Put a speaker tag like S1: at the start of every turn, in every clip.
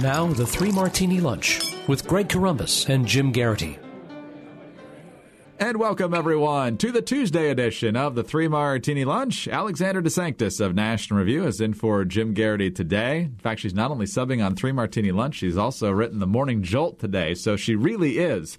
S1: Now, the Three Martini Lunch with Greg Corombos and Jim Garrity.
S2: And welcome, everyone, to the Tuesday edition of the Three Martini Lunch. Alexander DeSanctis of National Review is in for Jim Garrity today. In fact, she's not only subbing on Three Martini Lunch, she's also written the Morning Jolt today. So she really is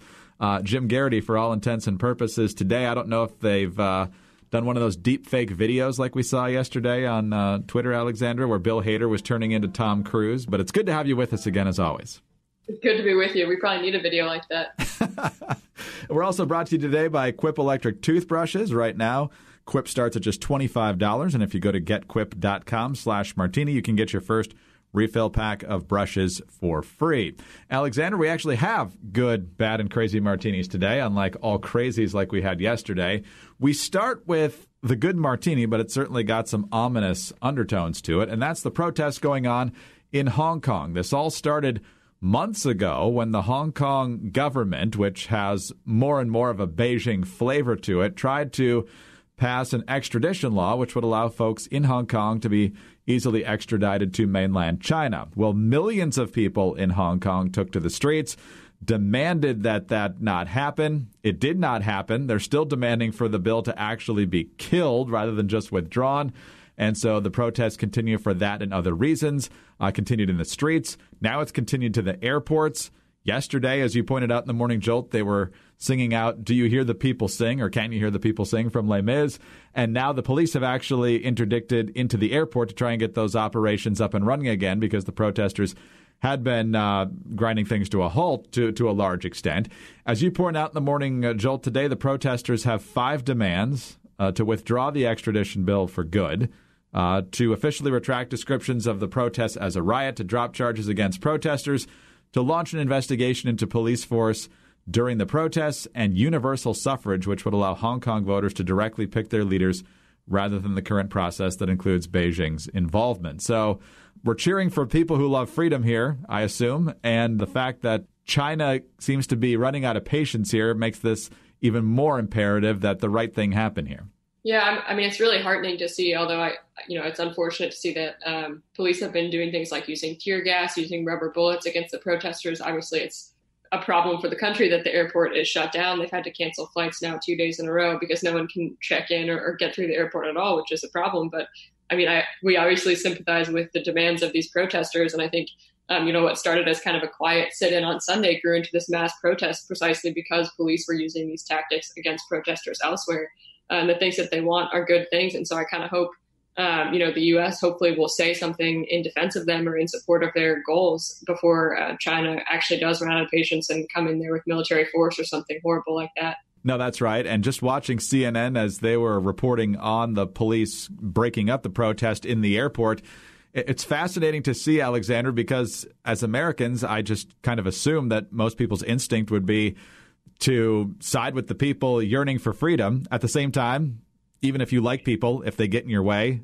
S2: Jim Garrity for all intents and purposes today. I don't know if they've done one of those deep fake videos like we saw yesterday on Twitter, Alexandra, where Bill Hader was turning into Tom Cruise. But it's good to have you with us again, as always.
S3: It's good to be with you. We probably need a video like that.
S2: We're also brought to you today by Quip Electric Toothbrushes. Right now, Quip starts at just $25. And if you go to getquip.com/martini, you can get your first refill pack of brushes for free. Alexander, we actually have good, bad, and crazy martinis today, unlike all crazies like we had yesterday. We start with the good martini, but it certainly got some ominous undertones to it, and that's the protests going on in Hong Kong. This all started months ago when the Hong Kong government, which has more and more of a Beijing flavor to it, tried to pass an extradition law which would allow folks in Hong Kong to be easily extradited to mainland China. Well, millions of people in Hong Kong took to the streets, demanded that that not happen. It did not happen. They're still demanding for the bill to actually be killed rather than just withdrawn. And so the protests continue for that and other reasons, continued in the streets. Now it's continued to the airports. Yesterday, as you pointed out in the Morning Jolt, they were singing out, "Do you hear the people sing?" or "Can you hear the people sing?" from Les Mis. And now the police have actually interdicted into the airport to try and get those operations up and running again because the protesters had been grinding things to a halt to a large extent. As you pointed out in the Morning Jolt today, the protesters have 5 demands to withdraw the extradition bill for good, to officially retract descriptions of the protests as a riot, to drop charges against protesters, to launch an investigation into police force during the protests, and universal suffrage, which would allow Hong Kong voters to directly pick their leaders rather than the current process that includes Beijing's involvement. So we're cheering for people who love freedom here, I assume, and the fact that China seems to be running out of patience here makes this even more imperative that the right thing happen here.
S3: Yeah, I mean, it's really heartening to see, although it's unfortunate to see that police have been doing things like using tear gas, using rubber bullets against the protesters. Obviously, it's a problem for the country that the airport is shut down. They've had to cancel flights now 2 days in a row because no one can check in or get through the airport at all, which is a problem. But I mean, we obviously sympathize with the demands of these protesters. And I think, what started as kind of a quiet sit-in on Sunday grew into this mass protest precisely because police were using these tactics against protesters elsewhere. The things that they want are good things. And so I kind of hope, the U.S. hopefully will say something in defense of them or in support of their goals before China actually does run out of patience and come in there with military force or something horrible like that.
S2: No, that's right. And just watching CNN as they were reporting on the police breaking up the protest in the airport, it's fascinating to see, Alexander, because as Americans, I just kind of assume that most people's instinct would be to side with the people yearning for freedom. At the same time, even if you like people, if they get in your way,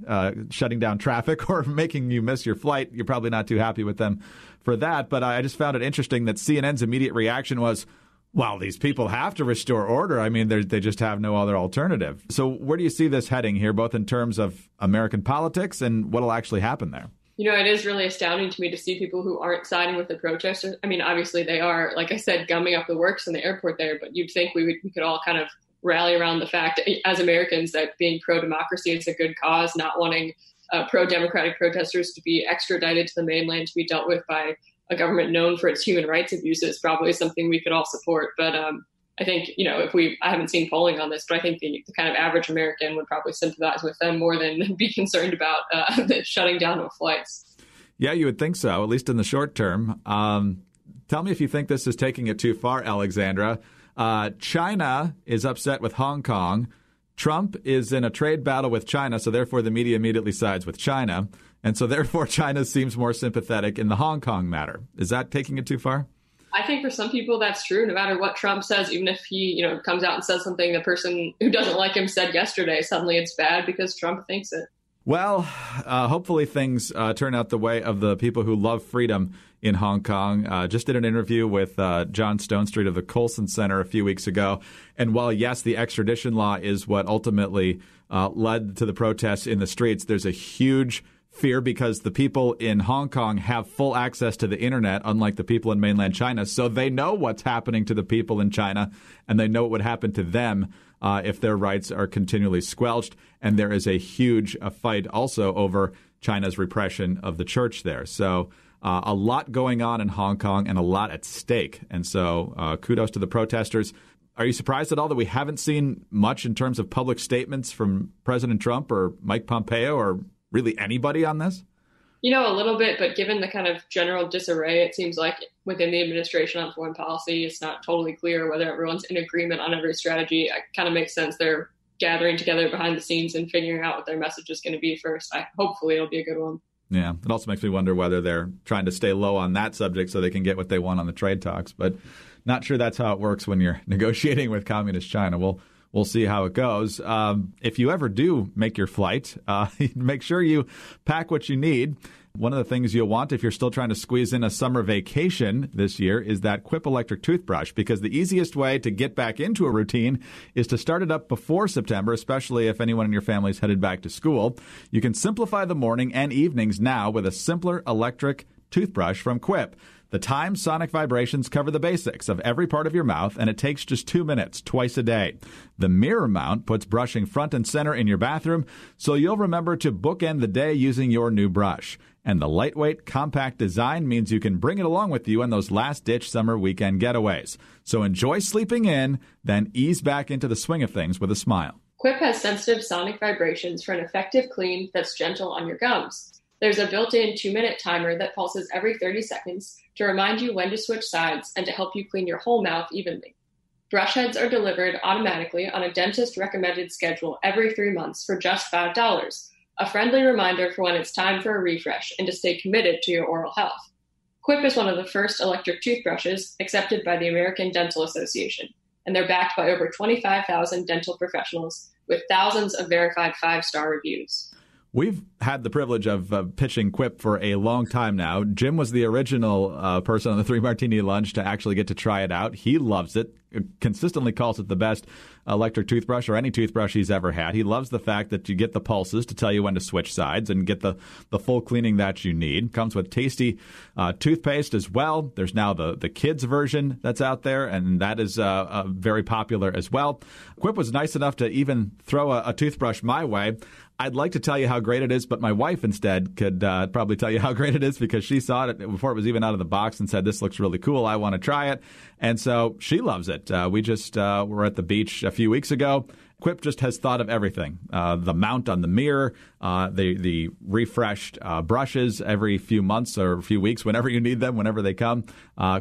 S2: shutting down traffic or making you miss your flight, you're probably not too happy with them for that. But I just found it interesting that CNN's immediate reaction was, well, these people have to restore order. I mean, they just have no other alternative. So where do you see this heading here, both in terms of American politics and what will actually happen there?
S3: It is really astounding to me to see people who aren't siding with the protesters. I mean, obviously they are, like I said, gumming up the works in the airport there, but you'd think we could all kind of rally around the fact as Americans that being pro-democracy is a good cause, not wanting pro-democratic protesters to be extradited to the mainland to be dealt with by a government known for its human rights abuses probably something we could all support. But I think, I haven't seen polling on this, but I think the kind of average American would probably sympathize with them more than be concerned about the shutting down of flights.
S2: Yeah, you would think so, at least in the short term. Tell me if you think this is taking it too far, Alexandra. China is upset with Hong Kong. Trump is in a trade battle with China, so therefore the media immediately sides with China. And so therefore China seems more sympathetic in the Hong Kong matter. Is that taking it too far?
S3: I think for some people that's true, no matter what Trump says, even if he, comes out and says something the person who doesn't like him said yesterday, suddenly it's bad because Trump thinks it.
S2: Well, hopefully things turn out the way of the people who love freedom in Hong Kong. Just did an interview with John Stonestreet of the Colson Center a few weeks ago. And while, yes, the extradition law is what ultimately led to the protests in the streets, there's a huge fear because the people in Hong Kong have full access to the internet, unlike the people in mainland China. So they know what's happening to the people in China, and they know what would happen to them if their rights are continually squelched. And there is a huge fight also over China's repression of the church there. So a lot going on in Hong Kong and a lot at stake. And so kudos to the protesters. Are you surprised at all that we haven't seen much in terms of public statements from President Trump or Mike Pompeo or really anybody on this?
S3: You know, a little bit, but given the kind of general disarray, it seems like within the administration on foreign policy, it's not totally clear whether everyone's in agreement on every strategy. It kind of makes sense they're gathering together behind the scenes and figuring out what their message is going to be first. Hopefully it'll be a good one.
S2: Yeah, it also makes me wonder whether they're trying to stay low on that subject so they can get what they want on the trade talks. But not sure that's how it works when you're negotiating with Communist China. We'll see how it goes. If you ever do make your flight, make sure you pack what you need. One of the things you'll want if you're still trying to squeeze in a summer vacation this year is that Quip electric toothbrush, because the easiest way to get back into a routine is to start it up before September, especially if anyone in your family is headed back to school. You can simplify the morning and evenings now with a simpler electric toothbrush from Quip. The timed sonic vibrations cover the basics of every part of your mouth, and it takes just 2 minutes twice a day. The mirror mount puts brushing front and center in your bathroom, so you'll remember to bookend the day using your new brush. And the lightweight, compact design means you can bring it along with you on those last-ditch summer weekend getaways. So enjoy sleeping in, then ease back into the swing of things with a smile.
S3: Quip has sensitive sonic vibrations for an effective clean that's gentle on your gums. There's a built-in 2-minute timer that pulses every 30 seconds to remind you when to switch sides and to help you clean your whole mouth evenly. Brush heads are delivered automatically on a dentist-recommended schedule every 3 months for just $5, a friendly reminder for when it's time for a refresh and to stay committed to your oral health. Quip is one of the first electric toothbrushes accepted by the American Dental Association, and they're backed by over 25,000 dental professionals with thousands of verified 5-star reviews.
S2: We've had the privilege of pitching Quip for a long time now. Jim was the original person on the Three Martini Lunch to actually get to try it out. He loves it, consistently calls it the best electric toothbrush or any toothbrush he's ever had. He loves the fact that you get the pulses to tell you when to switch sides and get the full cleaning that you need. Comes with tasty toothpaste as well. There's now the kids version that's out there, and that is very popular as well. Quip was nice enough to even throw a toothbrush my way. I'd like to tell you how great it is, but my wife instead could probably tell you how great it is because she saw it before it was even out of the box and said, this looks really cool. I want to try it. And so she loves it. We just were at the beach a few weeks ago. Quip just has thought of everything. The mount on the mirror, the refreshed brushes every few months or a few weeks, whenever you need them, whenever they come.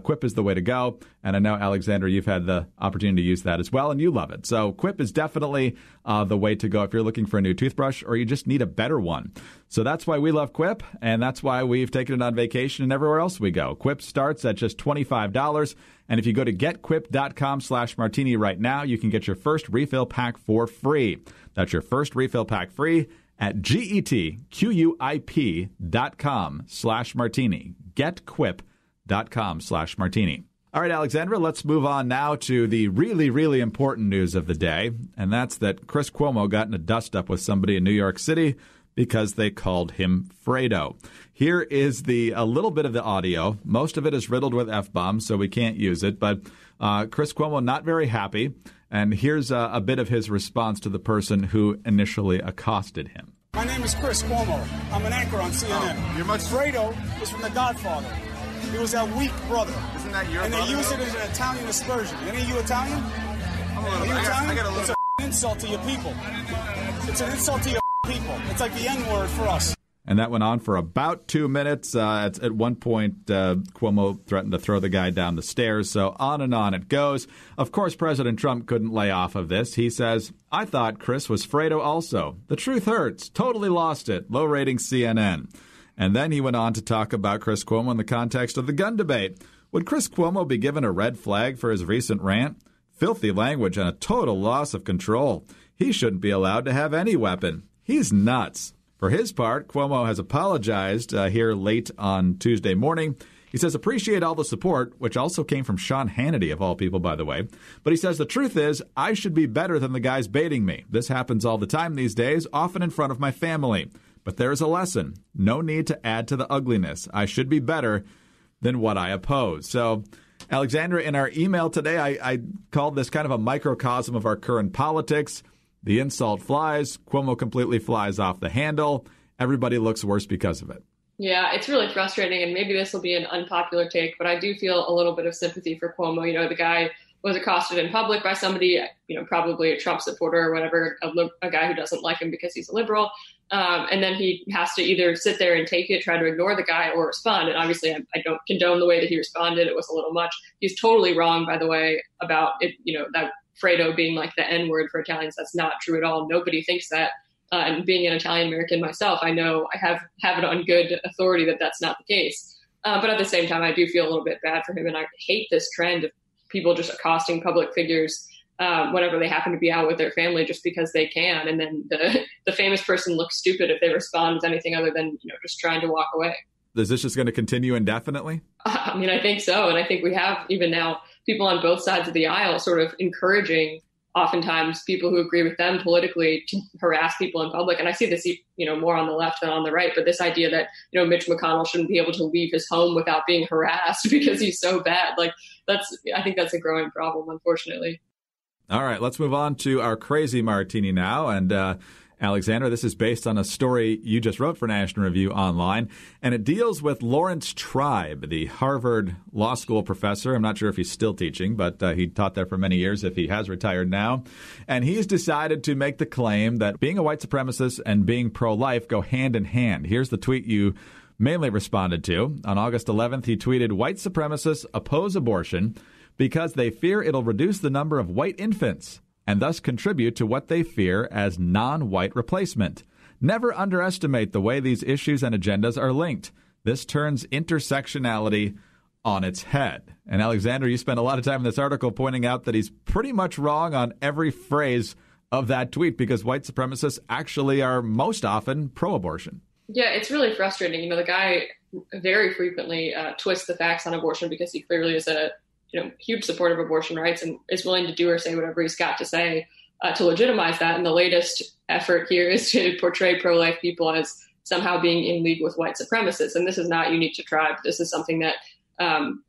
S2: Quip is the way to go. And I know, Alexander, you've had the opportunity to use that as well, and you love it. So Quip is definitely the way to go if you're looking for a new toothbrush or you just need a better one. So that's why we love Quip, and that's why we've taken it on vacation and everywhere else we go. Quip starts at just $25. And if you go to getquip.com/martini right now, you can get your first refill pack for free. That's your first refill pack free at getquip.com/martini. Getquip.com/martini. All right, Alexandra, let's move on now to the really, really important news of the day, and that's that Chris Cuomo got in a dust-up with somebody in New York City because they called him Fredo. Here is a little bit of the audio. Most of it is riddled with F-bombs, so we can't use it. But Chris Cuomo not very happy. And here's a bit of his response to the person who initially accosted him.
S4: My name is Chris Cuomo. I'm an anchor on CNN. Fredo is from The Godfather. He was that weak brother.
S5: Isn't that your
S4: brother? And they use it as an Italian aspersion. Any of you Italian? Are you Italian? It's an insult to your people. It's an insult to your people. It's like the N-word for us.
S2: And that went on for about 2 minutes. At one point, Cuomo threatened to throw the guy down the stairs. So on and on it goes. Of course, President Trump couldn't lay off of this. He says, I thought Chris was Fredo also. The truth hurts. Totally lost it. Low rating CNN. And then he went on to talk about Chris Cuomo in the context of the gun debate. Would Chris Cuomo be given a red flag for his recent rant? Filthy language and a total loss of control. He shouldn't be allowed to have any weapon. He's nuts. For his part, Cuomo has apologized here late on Tuesday morning. He says, appreciate all the support, which also came from Sean Hannity, of all people, by the way. But he says, the truth is, I should be better than the guys baiting me. This happens all the time these days, often in front of my family. But there is a lesson. No need to add to the ugliness. I should be better than what I oppose. So, Alexandra, in our email today, I called this kind of a microcosm of our current politics. The insult flies. Cuomo completely flies off the handle. Everybody looks worse because of it.
S3: Yeah, it's really frustrating, and maybe this will be an unpopular take, but I do feel a little bit of sympathy for Cuomo. You know, the guy was accosted in public by somebody, probably a Trump supporter or whatever, a guy who doesn't like him because he's a liberal. And then he has to either sit there and take it, try to ignore the guy, or respond. And obviously, I don't condone the way that he responded. It was a little much. He's totally wrong, by the way, about it, that Fredo being like the N-word for Italians. That's not true at all. Nobody thinks that. And being an Italian American myself, I know I have it on good authority that that's not the case. But at the same time, I do feel a little bit bad for him. And I hate this trend of people just accosting public figures whenever they happen to be out with their family just because they can. And then the famous person looks stupid if they respond with anything other than, just trying to walk away.
S2: Is this just going to continue indefinitely?
S3: I think so. And I think we have even now people on both sides of the aisle sort of encouraging oftentimes people who agree with them politically to harass people in public. And I see this, more on the left than on the right. But this idea that, Mitch McConnell shouldn't be able to leave his home without being harassed because he's so bad. I think that's a growing problem, unfortunately.
S2: All right, let's move on to our crazy martini now. And Alexandra, this is based on a story you just wrote for National Review Online, and it deals with Lawrence Tribe, the Harvard Law School professor. I'm not sure if he's still teaching, but he taught there for many years, if he has retired now. And he's decided to make the claim that being a white supremacist and being pro-life go hand in hand. Here's the tweet you mainly responded to. On August 11th, he tweeted, "White supremacists oppose abortion because they fear it'll reduce the number of white infants and thus contribute to what they fear as non-white replacement. Never underestimate the way these issues and agendas are linked. This turns intersectionality on its head." And Alexander, you spent a lot of time in this article pointing out that he's pretty much wrong on every phrase of that tweet because white supremacists actually are most often pro-abortion.
S3: Yeah, it's really frustrating. The guy very frequently twists the facts on abortion because he clearly is a huge supporter of abortion rights and is willing to do or say whatever he's got to say to legitimize that. And the latest effort here is to portray pro-life people as somehow being in league with white supremacists. And this is not unique to Tribe. This is something that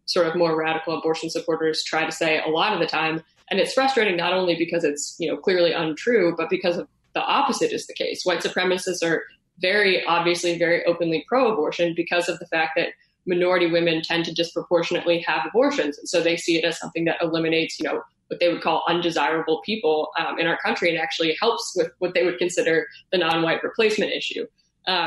S3: sort of more radical abortion supporters try to say a lot of the time. And it's frustrating not only because it's, clearly untrue, but because of the opposite is the case. White supremacists are very obviously, very openly pro-abortion because of the fact that minority women tend to disproportionately have abortions. And so they see it as something that eliminates, what they would call undesirable people in our country and actually helps with what they would consider the non-white replacement issue.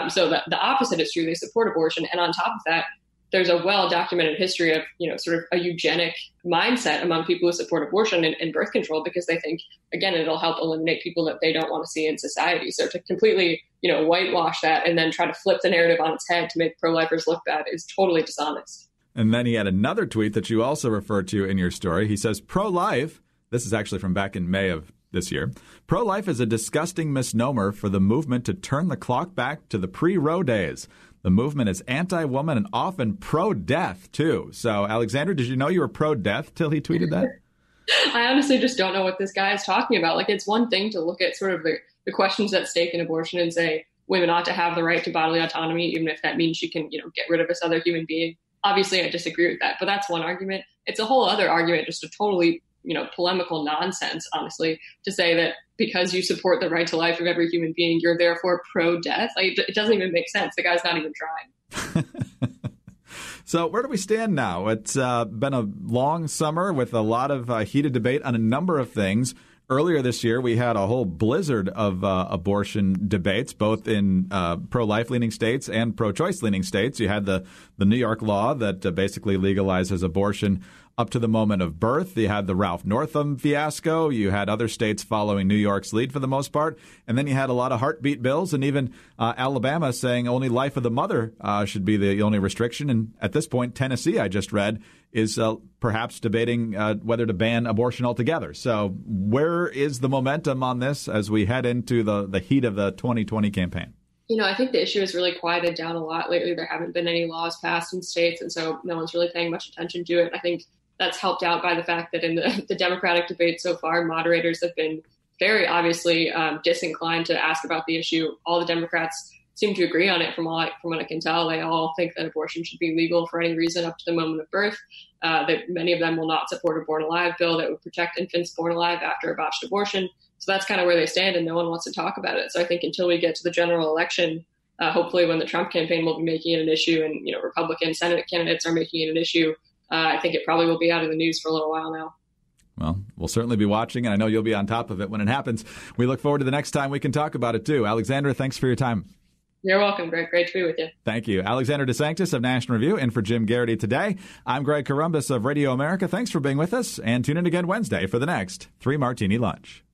S3: So the opposite is true. They support abortion. And on top of that, there's a well-documented history of, sort of a eugenic mindset among people who support abortion and birth control because they think, again, it'll help eliminate people that they don't want to see in society. So to completely, whitewash that and then try to flip the narrative on its head to make pro-lifers look bad is totally dishonest.
S2: And then he had another tweet that you also referred to in your story. He says, pro-life, this is actually from back in May of this year, pro-life is a disgusting misnomer for the movement to turn the clock back to the pre-Roe days. The movement is anti-woman and often pro-death, too. So, Alexander, did you know you were pro-death till he tweeted that?
S3: I honestly just don't know what this guy is talking about. It's one thing to look at sort of the questions at stake in abortion and say women ought to have the right to bodily autonomy, even if that means she can, get rid of this other human being. Obviously, I disagree with that, but that's one argument. It's a whole other argument, just a totally, polemical nonsense, honestly, to say that because you support the right to life of every human being, you're therefore pro-death. It doesn't even make sense. The guy's not even trying.
S2: So where do we stand now? It's been a long summer with a lot of heated debate on a number of things. Earlier this year, we had a whole blizzard of abortion debates, both in pro-life leaning states and pro-choice leaning states. You had the New York law that basically legalizes abortion up to the moment of birth. You had the Ralph Northam fiasco. You had other states following New York's lead for the most part. And then you had a lot of heartbeat bills and even Alabama saying only life of the mother should be the only restriction. And at this point, Tennessee, I just read, is perhaps debating whether to ban abortion altogether. So where is the momentum on this as we head into the heat of the 2020 campaign?
S3: I think the issue has really quieted down a lot lately. There haven't been any laws passed in states, and so no one's really paying much attention to it. I think that's helped out by the fact that in the Democratic debate so far, moderators have been very obviously disinclined to ask about the issue. All the Democrats seem to agree on it from what I can tell. They all think that abortion should be legal for any reason up to the moment of birth. That many of them will not support a born alive bill that would protect infants born alive after a botched abortion. So that's kind of where they stand, and no one wants to talk about it. So I think until we get to the general election, hopefully when the Trump campaign will be making it an issue and, Republican Senate candidates are making it an issue, I think it probably will be out of the news for a little while now.
S2: Well, we'll certainly be watching, and I know you'll be on top of it when it happens. We look forward to the next time we can talk about it, too. Alexandra, thanks for your time.
S3: You're welcome, Greg. Great to be with you.
S2: Thank you. Alexandra DeSanctis of National Review, and for Jim Garrity today, I'm Greg Corombos of Radio America. Thanks for being with us, and tune in again Wednesday for the next 3 Martini Lunch.